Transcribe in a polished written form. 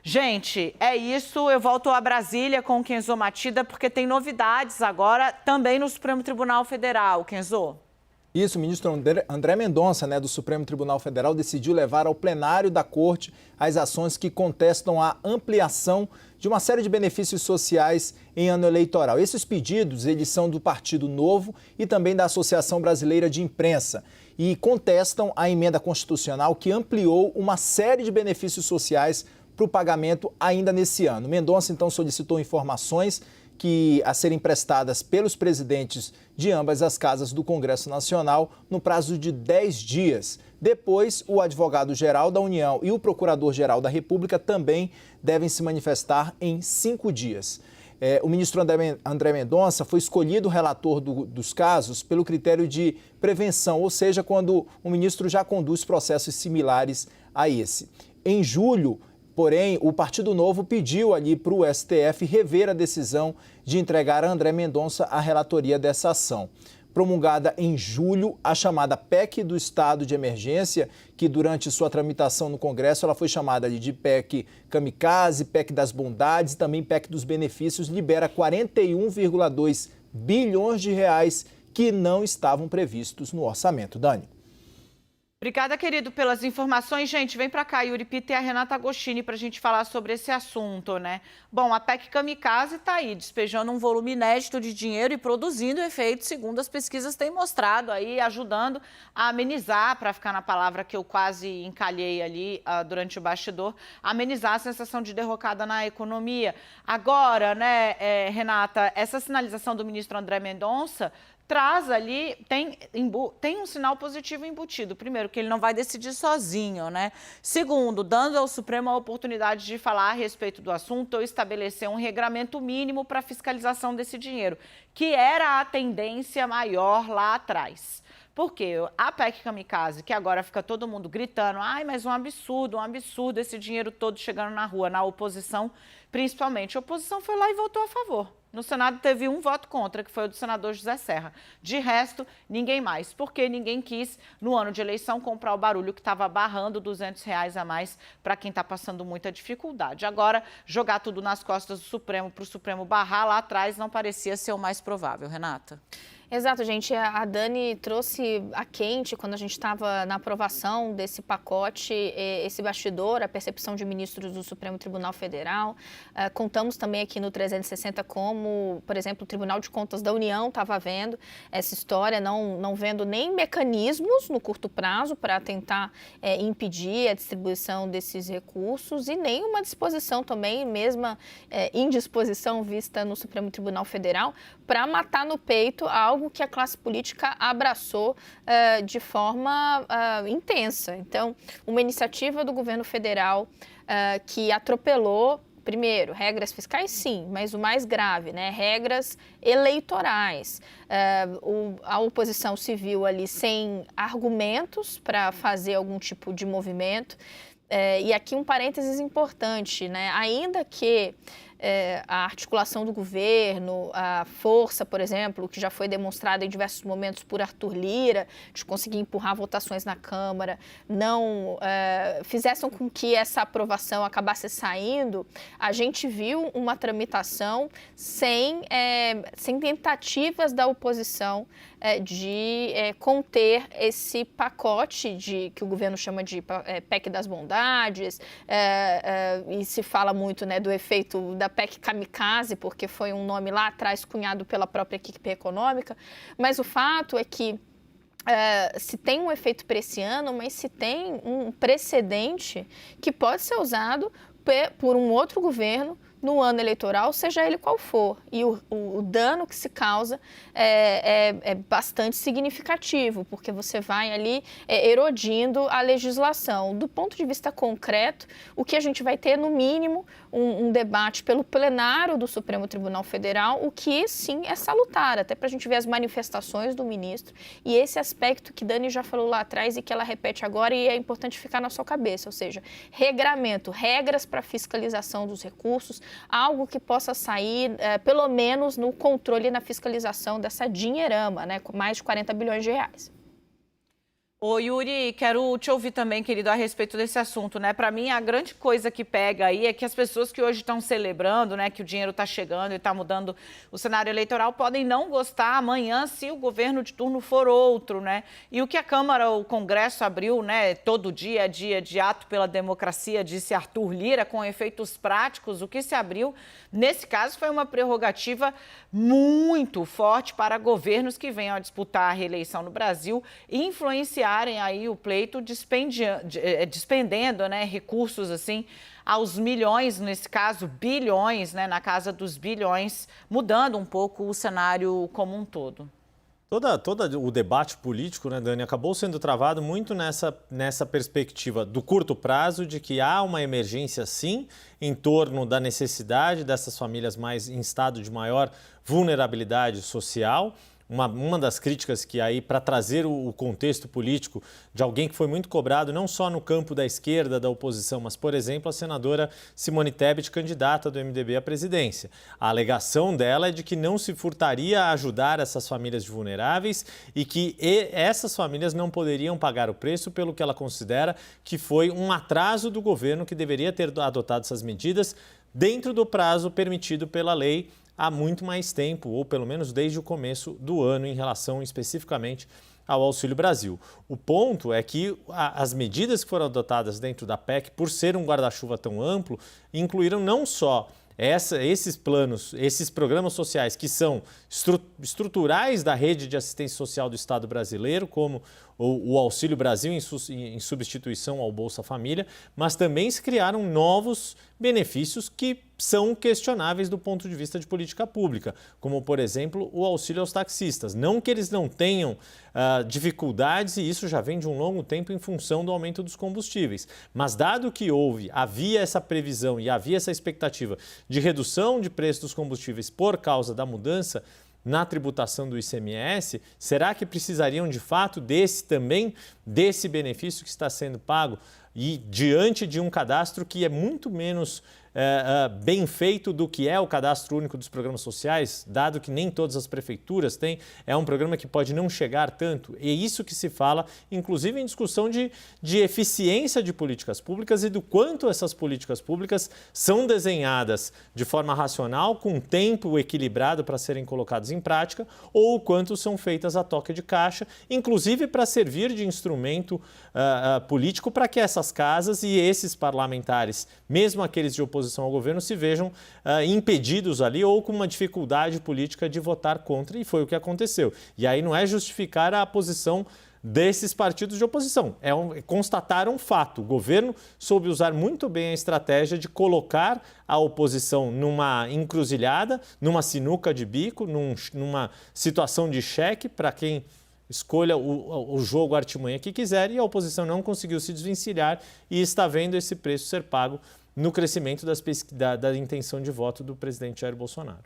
Gente, é isso. Eu volto a Brasília com o Kenzo Matida, porque tem novidades agora também no Supremo Tribunal Federal. Kenzo. Isso, o ministro André Mendonça, do Supremo Tribunal Federal, decidiu levar ao plenário da Corte as ações que contestam a ampliação de uma série de benefícios sociais em ano eleitoral. Esses pedidos, eles são do Partido Novo e também da Associação Brasileira de Imprensa e contestam a emenda constitucional que ampliou uma série de benefícios sociais para o pagamento ainda nesse ano. Mendonça, então, solicitou informações a serem prestadas pelos presidentes de ambas as casas do Congresso Nacional no prazo de 10 dias. Depois, o advogado-geral da União e o procurador-geral da República também devem se manifestar em 5 dias. O ministro André Mendonça foi escolhido relator dos casos pelo critério de prevenção, ou seja, quando o ministro já conduz processos similares a esse. Em julho, porém, o Partido Novo pediu ali para o STF rever a decisão de entregar a André Mendonça a relatoria dessa ação. Promulgada em julho, a chamada PEC do Estado de Emergência, que durante sua tramitação no Congresso ela foi chamada de PEC Kamikaze, PEC das Bondades e também PEC dos Benefícios, libera 41,2 bilhões de reais que não estavam previstos no orçamento. Dani. Obrigada, querido, pelas informações. Gente, vem para cá, Yuri Pita e a Renata Agostini, para a gente falar sobre esse assunto, né? Bom, a PEC Kamikaze está aí, despejando um volume inédito de dinheiro e produzindo efeitos, segundo as pesquisas têm mostrado, aí ajudando a amenizar, para ficar na palavra que eu quase encalhei ali durante o bastidor, amenizar a sensação de derrocada na economia. Agora, né, Renata, essa sinalização do ministro André Mendonça traz ali, tem um sinal positivo embutido. Primeiro, que ele não vai decidir sozinho, né? Segundo, dando ao Supremo a oportunidade de falar a respeito do assunto ou estabelecer um regramento mínimo para a fiscalização desse dinheiro, que era a tendência maior lá atrás. Porque a PEC Kamikaze, que agora fica todo mundo gritando, ai, mas um absurdo esse dinheiro todo chegando na rua, na oposição, principalmente. A oposição foi lá e votou a favor. No Senado teve um voto contra, que foi o do senador José Serra. De resto, ninguém mais, porque ninguém quis, no ano de eleição, comprar o barulho que estava barrando R$200 a mais para quem está passando muita dificuldade. Agora, jogar tudo nas costas do Supremo para o Supremo barrar lá atrás não parecia ser o mais provável. Renata? Exato, gente. A Dani trouxe a quente, quando a gente estava na aprovação desse pacote, esse bastidor, a percepção de ministros do Supremo Tribunal Federal. Contamos também aqui no 360 como, por exemplo, o Tribunal de Contas da União estava vendo essa história, não vendo nem mecanismos no curto prazo para tentar impedir a distribuição desses recursos e nem uma disposição também, mesma indisposição vista no Supremo Tribunal Federal, para matar no peito algo que a classe política abraçou de forma intensa. Então, uma iniciativa do governo federal que atropelou, primeiro, regras fiscais, sim, mas o mais grave, né, regras eleitorais. A oposição se viu ali sem argumentos para fazer algum tipo de movimento. E aqui um parênteses importante, né, ainda que a articulação do governo, a força, por exemplo, que já foi demonstrada em diversos momentos por Arthur Lira, de conseguir empurrar votações na Câmara, não fizessem com que essa aprovação acabasse saindo, a gente viu uma tramitação sem tentativas da oposição de conter esse pacote que o governo chama de PEC das Bondades, e se fala muito, né, do efeito da PEC Kamikaze, porque foi um nome lá atrás cunhado pela própria equipe econômica, mas o fato é que se tem um efeito para esse ano, mas se tem um precedente que pode ser usado por um outro governo no ano eleitoral, seja ele qual for. E o dano que se causa é bastante significativo, porque você vai ali erodindo a legislação. Do ponto de vista concreto, o que a gente vai ter, no mínimo, um debate pelo plenário do Supremo Tribunal Federal, o que, sim, é salutar, até para a gente ver as manifestações do ministro e esse aspecto que Dani já falou lá atrás e que ela repete agora e é importante ficar na sua cabeça, ou seja, regramento, regras para fiscalização dos recursos, algo que possa sair, pelo menos, no controle e na fiscalização dessa dinheirama, né, com mais de 40 bilhões de reais. Ô, Yuri, quero te ouvir também, querido, a respeito desse assunto, né? Para mim, a grande coisa que pega aí é que as pessoas que hoje estão celebrando, né, que o dinheiro está chegando e está mudando o cenário eleitoral, podem não gostar amanhã se o governo de turno for outro, né? E o que a Câmara, o Congresso abriu, né, todo dia é dia de ato pela democracia, disse Arthur Lira, com efeitos práticos, o que se abriu, nesse caso, foi uma prerrogativa muito forte para governos que venham a disputar a reeleição no Brasil e influenciar aí o pleito despendendo, né, recursos assim aos milhões, nesse caso bilhões, né, na casa dos bilhões, mudando um pouco o cenário como um todo. Todo o debate político, né, Dani, acabou sendo travado muito nessa perspectiva do curto prazo, de que há uma emergência, sim, em torno da necessidade dessas famílias mais em estado de maior vulnerabilidade social. Uma das críticas que aí, para trazer o contexto político de alguém que foi muito cobrado, não só no campo da esquerda, da oposição, mas, por exemplo, a senadora Simone Tebet, candidata do MDB à presidência. A alegação dela é de que não se furtaria a ajudar essas famílias vulneráveis e que essas famílias não poderiam pagar o preço pelo que ela considera que foi um atraso do governo, que deveria ter adotado essas medidas dentro do prazo permitido pela lei há muito mais tempo, ou pelo menos desde o começo do ano, em relação especificamente ao Auxílio Brasil. O ponto é que as medidas que foram adotadas dentro da PEC, por ser um guarda-chuva tão amplo, incluíram não só esses planos, esses programas sociais que são estruturais da rede de assistência social do Estado brasileiro, como o Auxílio Brasil em substituição ao Bolsa Família, mas também se criaram novos benefícios que são questionáveis do ponto de vista de política pública, como, por exemplo, o auxílio aos taxistas. Não que eles não tenham dificuldades, e isso já vem de um longo tempo em função do aumento dos combustíveis, mas dado que havia essa previsão e havia essa expectativa de redução de preço dos combustíveis por causa da mudança na tributação do ICMS, será que precisariam de fato desse benefício que está sendo pago e diante de um cadastro que é muito menos bem feito do que é o Cadastro Único dos Programas Sociais, dado que nem todas as prefeituras têm, é um programa que pode não chegar tanto. E é isso que se fala, inclusive em discussão de eficiência de políticas públicas e do quanto essas políticas públicas são desenhadas de forma racional, com tempo equilibrado para serem colocadas em prática, ou o quanto são feitas a toque de caixa, inclusive para servir de instrumento político para que essas casas e esses parlamentares, mesmo aqueles de oposição ao governo, se vejam impedidos ali ou com uma dificuldade política de votar contra, e foi o que aconteceu. E aí não é justificar a posição desses partidos de oposição, é constatar um fato. O governo soube usar muito bem a estratégia de colocar a oposição numa encruzilhada, numa sinuca de bico, numa situação de cheque para quem escolha o jogo artimanha que quiser, e a oposição não conseguiu se desvencilhar e está vendo esse preço ser pago no crescimento da intenção de voto do presidente Jair Bolsonaro.